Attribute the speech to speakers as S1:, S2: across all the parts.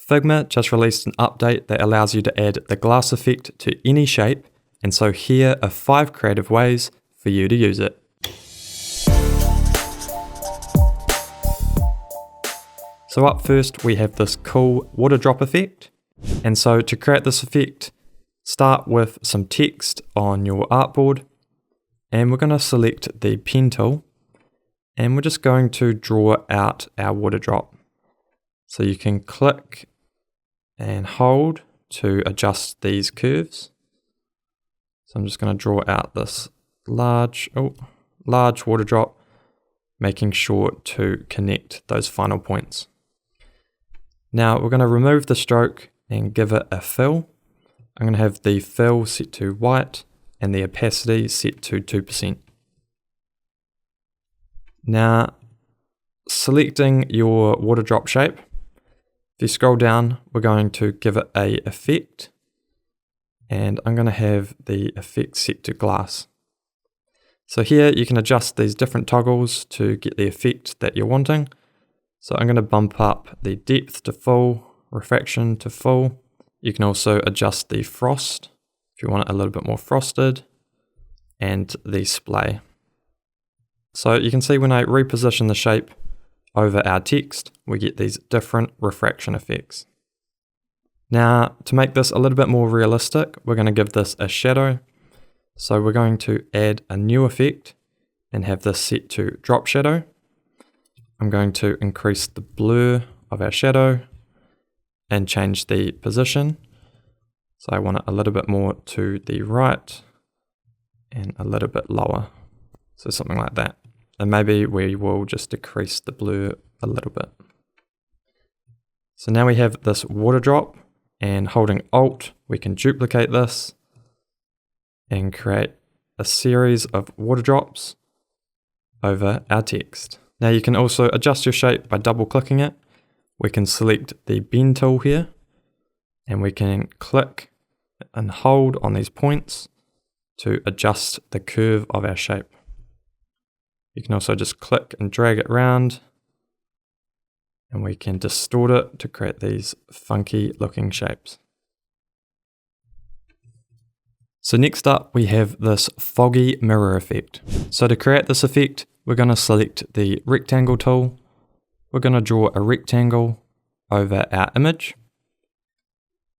S1: Figma just released an update that allows you to add the glass effect to any shape, and so here are 5 creative ways for you to use it. So up first we have this cool water drop effect, and so to create this effect, start with some text on your artboard, and we're going to select the pen tool, and we're just going to draw out our water drop. So you can click and hold to adjust these curves. So I'm just going to draw out this large water drop, making sure to connect those final points. Now we're going to remove the stroke and give it a fill. I'm going to have the fill set to white and the opacity set to 2%. Now, selecting your water drop shape, if you scroll down, we're going to give it a effect, and I'm going to have the effect set to glass. So here you can adjust these different toggles to get the effect that you're wanting. So I'm going to bump up the depth to full, refraction to full. You can also adjust the frost if you want it a little bit more frosted, and the splay. So you can see when I reposition the shape over our text, we get these different refraction effects. Now, to make this a little bit more realistic, we're going to give this a shadow. So we're going to add a new effect and have this set to drop shadow. I'm going to increase the blur of our shadow and change the position. So I want it a little bit more to the right and a little bit lower. So something like that. And maybe we will just decrease the blur a little bit. So now we have this water drop, and holding Alt, we can duplicate this and create a series of water drops over our text. Now you can also adjust your shape by double clicking it. We can select the bend tool here, and we can click and hold on these points to adjust the curve of our shape. You can also just click and drag it around, and we can distort it to create these funky looking shapes. So next up we have this foggy mirror effect. So to create this effect, we're going to select the rectangle tool. We're going to draw a rectangle over our image.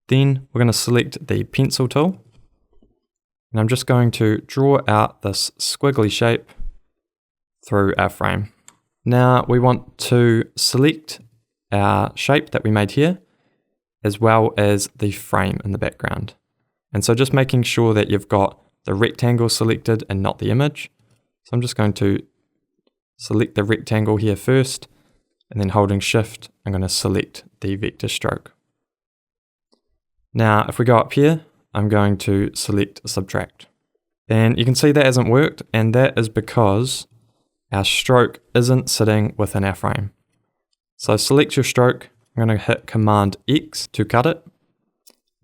S1: Then we're going to select the pencil tool, and I'm just going to draw out this squiggly shape through our frame. Now we want to select our shape that we made here, as well as the frame in the background. And so just making sure that you've got the rectangle selected and not the image. So I'm just going to select the rectangle here first, and then holding Shift, I'm going to select the vector stroke. Now if we go up here, I'm going to select Subtract. And you can see that hasn't worked, and that is because our stroke isn't sitting within our frame. So select your stroke. I'm going to hit Command X to cut it.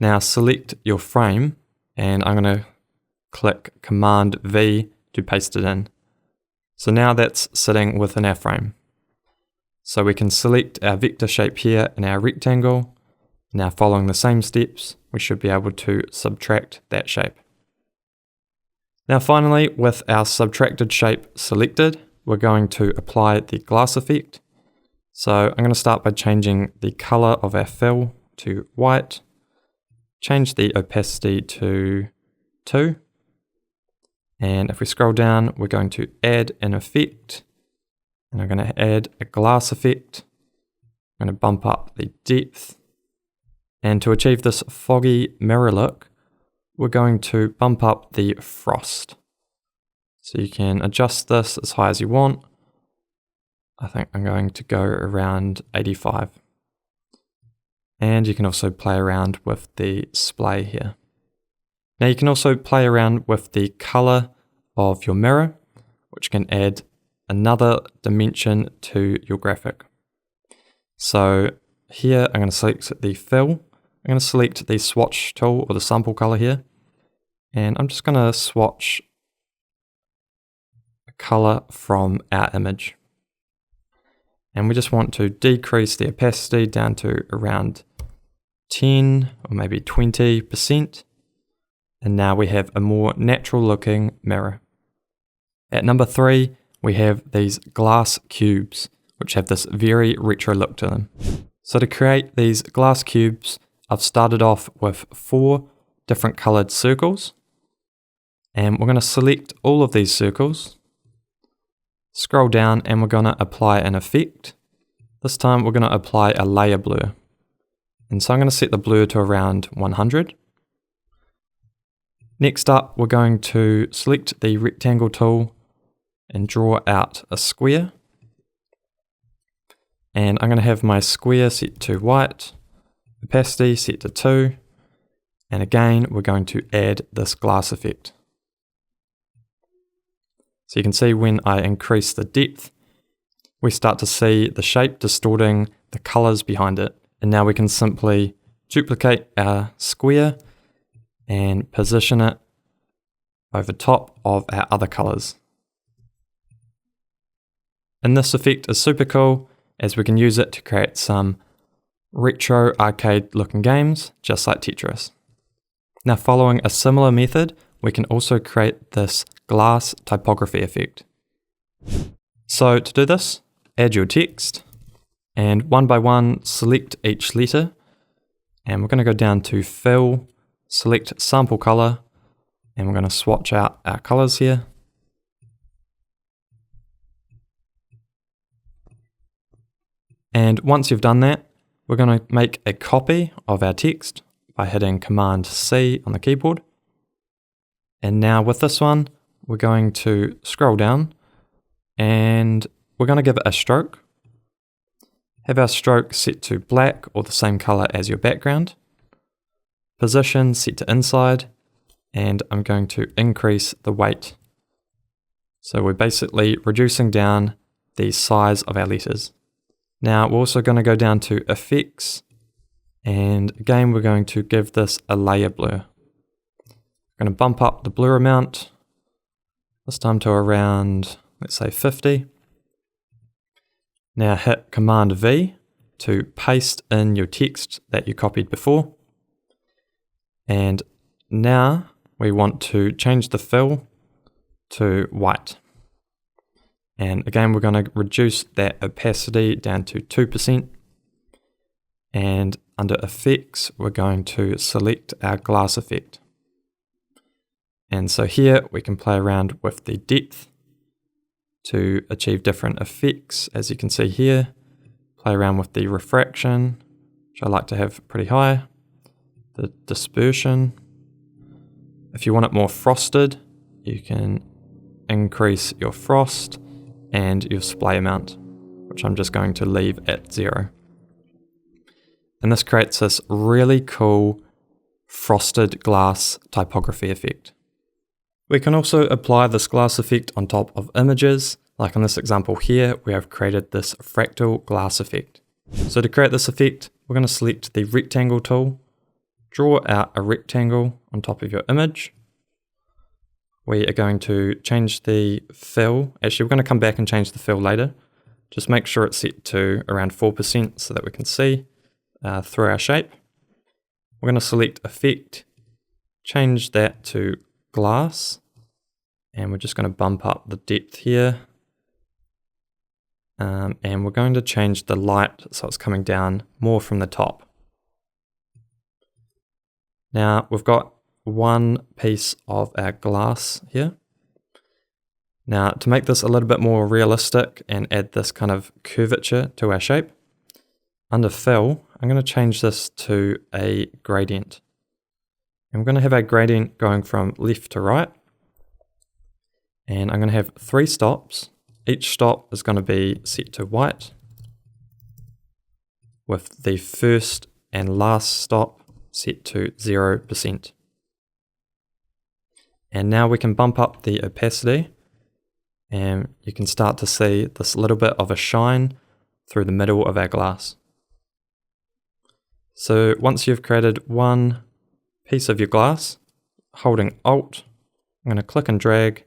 S1: Now select your frame, and I'm going to click Command V to paste it in. So now that's sitting within our frame. So we can select our vector shape here in our rectangle. Now following the same steps, we should be able to subtract that shape. Now finally, with our subtracted shape selected, we're going to apply the glass effect. So I'm going to start by changing the color of our fill to white, change the opacity to 2, and if we scroll down, we're going to add an effect, and I'm going to add a glass effect. I'm going to bump up the depth, and to achieve this foggy mirror look, we're going to bump up the frost. So you can adjust this as high as you want. I think I'm going to go around 85. And you can also play around with the splay here. Now you can also play around with the color of your mirror, which can add another dimension to your graphic. So here I'm going to select the fill. I'm going to select the swatch tool or the sample color here. And I'm just going to swatch a color from our image. And we just want to decrease the opacity down to around 10 or maybe 20%. And now we have a more natural looking mirror. At number 3, we have these glass cubes, which have this very retro look to them. So to create these glass cubes, I've started off with 4 different colored circles. And we're going to select all of these circles, scroll down, and we're going to apply an effect. This time we're going to apply a layer blur. And so I'm going to set the blur to around 100. Next up, we're going to select the rectangle tool and draw out a square. And I'm going to have my square set to white, opacity set to 2, and again we're going to add this glass effect. So you can see when I increase the depth, we start to see the shape distorting the colors behind it. And now we can simply duplicate our square and position it over top of our other colors. And this effect is super cool, as we can use it to create some retro arcade looking games, just like Tetris. Now, following a similar method, we can also create this glass typography effect. So to do this, add your text, and one by one select each letter, and we're going to go down to Fill, select Sample Color, and we're going to swatch out our colors here. And once you've done that, we're going to make a copy of our text by hitting Command C on the keyboard. And now with this one, we're going to scroll down and we're going to give it a stroke. Have our stroke set to black or the same color as your background. Position set to inside, and I'm going to increase the weight. So we're basically reducing down the size of our letters. Now we're also going to go down to Effects, and again we're going to give this a layer blur. I'm going to bump up the blur amount, this time to around, let's say 50. Now hit Command V to paste in your text that you copied before. And now we want to change the fill to white. And again, we're going to reduce that opacity down to 2%. And under Effects, we're going to select our glass effect. And so here we can play around with the depth to achieve different effects. As you can see here, play around with the refraction, which I like to have pretty high, the dispersion. If you want it more frosted, you can increase your frost and your splay amount, which I'm just going to leave at 0. And this creates this really cool frosted glass typography effect. We can also apply this glass effect on top of images. Like in this example here, we have created this fractal glass effect. So to create this effect, we're going to select the rectangle tool, draw out a rectangle on top of your image. We are going to change the fill. Actually, we're going to come back and change the fill later. Just make sure it's set to around 4% so that we can see through our shape. We're going to select Effect, change that to Glass, and we're just going to bump up the depth here. And we're going to change the light so it's coming down more from the top. Now we've got one piece of our glass here. Now to make this a little bit more realistic and add this kind of curvature to our shape, under Fill, I'm going to change this to a gradient. And we're going to have our gradient going from left to right. And I'm going to have 3 stops. Each stop is going to be set to white, with the first and last stop set to 0%. And now we can bump up the opacity, and you can start to see this little bit of a shine through the middle of our glass. So once you've created one piece of your glass, holding Alt, I'm going to click and drag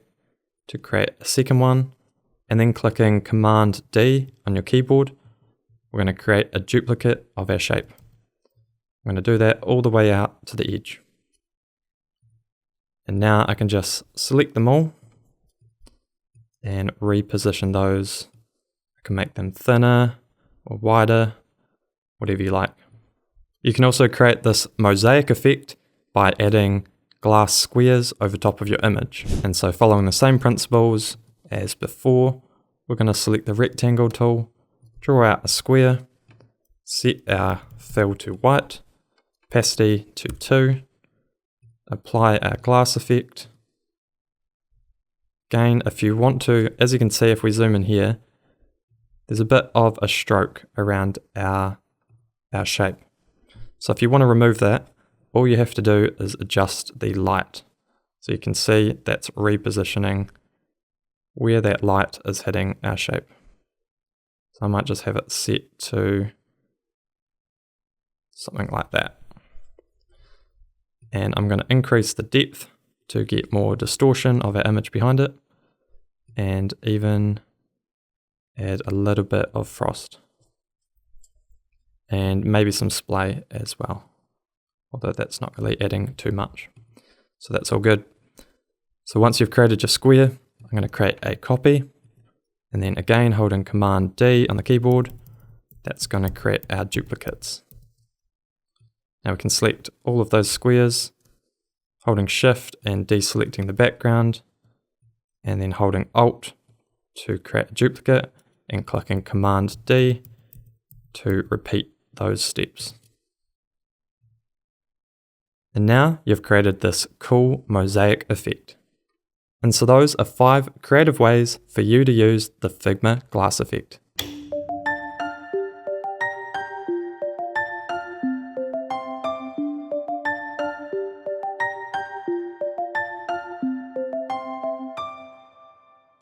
S1: to create a second one, and then clicking Command D on your keyboard, we're going to create a duplicate of our shape. I'm I'm going to do that all the way out to the edge. And now I can just select them all and reposition those. I can make them thinner or wider, whatever you like. You can also create this mosaic effect by adding glass squares over top of your image. And so following the same principles as before, we're going to select the rectangle tool, draw out a square, set our fill to white, opacity to 2, apply our glass effect. Again, if you want to, as you can see if we zoom in here, there's a bit of a stroke around our shape. So if you want to remove that, all you have to do is adjust the light. So you can see that's repositioning where that light is hitting our shape. So I might just have it set to something like that. And I'm going to increase the depth to get more distortion of our image behind it, and even add a little bit of frost. And maybe some splay as well, although that's not really adding too much. So that's all good. So once you've created your square, I'm going to create a copy, and then again holding Command D on the keyboard, that's going to create our duplicates. Now we can select all of those squares, holding Shift and deselecting the background, and then holding Alt to create a duplicate, and clicking Command D to repeat those steps. And now you've created this cool mosaic effect. And so those are 5 creative ways for you to use the Figma glass effect.